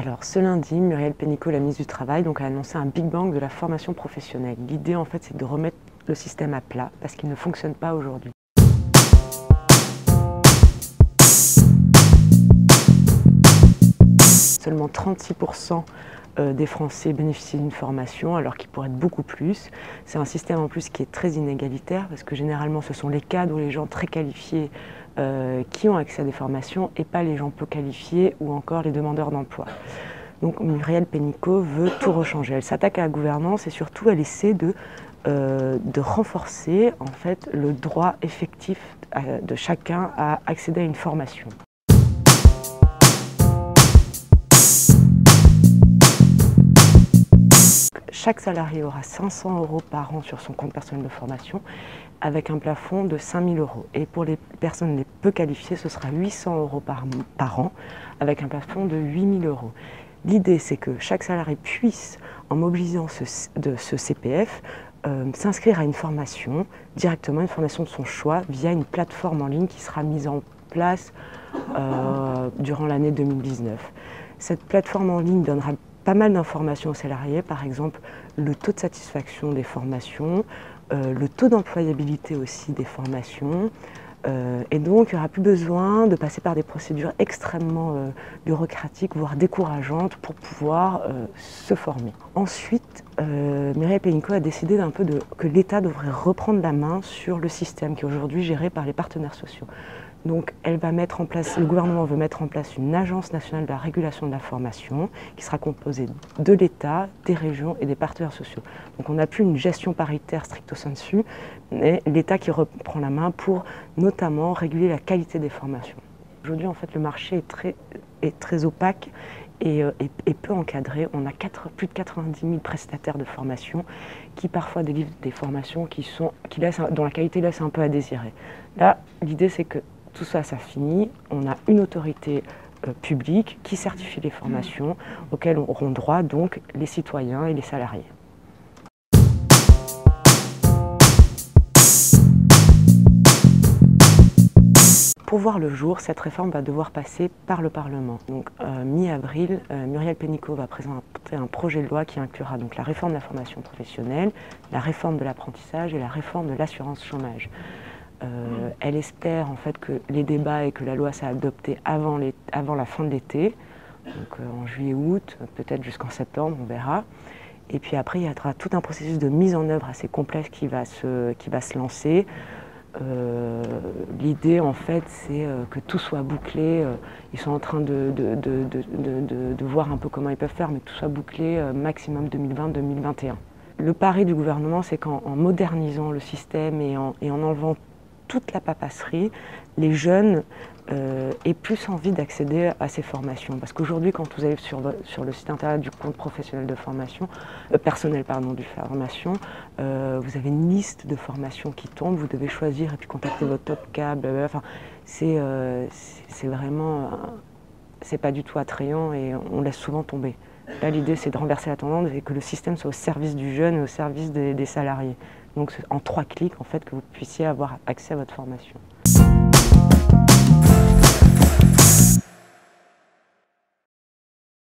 Alors ce lundi, Muriel Pénicaud, la ministre du Travail, a annoncé un Big Bang de la formation professionnelle. L'idée en fait c'est de remettre le système à plat parce qu'il ne fonctionne pas aujourd'hui. Seulement 36% des Français bénéficient d'une formation alors qu'il pourrait être beaucoup plus. C'est un système en plus qui est très inégalitaire parce que généralement ce sont les cadres ou les gens très qualifiés qui ont accès à des formations et pas les gens peu qualifiés ou encore les demandeurs d'emploi. Donc Muriel Pénicaud veut tout rechanger. Elle s'attaque à la gouvernance et surtout elle essaie de renforcer en fait le droit effectif de chacun à accéder à une formation. Chaque salarié aura 500 € par an sur son compte personnel de formation avec un plafond de 5 000 €. Et pour les personnes les peu qualifiées, ce sera 800 € par an avec un plafond de 8 000 €. L'idée, c'est que chaque salarié puisse, en mobilisant ce CPF, s'inscrire à une formation, directement une formation de son choix, via une plateforme en ligne qui sera mise en place durant l'année 2019. Cette plateforme en ligne donnera pas mal d'informations aux salariés, par exemple le taux de satisfaction des formations, le taux d'employabilité aussi des formations, et donc il n'y aura plus besoin de passer par des procédures extrêmement bureaucratiques, voire décourageantes pour pouvoir se former. Ensuite, Muriel Pénicaud a décidé que l'État devrait reprendre la main sur le système qui est aujourd'hui géré par les partenaires sociaux. Donc le gouvernement veut mettre en place une agence nationale de la régulation de la formation qui sera composée de l'État, des régions et des partenaires sociaux. Donc on n'a plus une gestion paritaire stricto sensu, mais l'État qui reprend la main pour notamment réguler la qualité des formations. Aujourd'hui en fait le marché est très opaque et peu encadré. On a plus de 90 000 prestataires de formation qui parfois délivrent des formations dont la qualité laisse un peu à désirer. Là l'idée c'est que tout ça, ça finit. On a une autorité publique qui certifie les formations auxquelles auront droit donc les citoyens et les salariés. Pour voir le jour, cette réforme va devoir passer par le Parlement. Donc mi-avril, Muriel Pénicaud va présenter un projet de loi qui inclura donc la réforme de la formation professionnelle, la réforme de l'apprentissage et la réforme de l'assurance chômage. Elle espère en fait que les débats et que la loi soit adoptée avant la fin de l'été, donc en juillet-août, peut-être jusqu'en septembre, on verra. Et puis après, il y aura tout un processus de mise en œuvre assez complexe qui va se lancer. L'idée en fait, c'est que tout soit bouclé. Ils sont en train de voir un peu comment ils peuvent faire, mais que tout soit bouclé maximum 2020-2021. Le pari du gouvernement, c'est qu'en modernisant le système et en enlevant toute la papasserie, les jeunes aient plus envie d'accéder à ces formations. Parce qu'aujourd'hui, quand vous allez sur le site internet du compte professionnel de formation, vous avez une liste de formations qui tombent, vous devez choisir et puis contacter votre top câble. Enfin, c'est vraiment, c'est pas du tout attrayant et on laisse souvent tomber. Là, l'idée, c'est de renverser la tendance et que le système soit au service du jeune et au service des salariés. Donc, en 3 clics, en fait, que vous puissiez avoir accès à votre formation.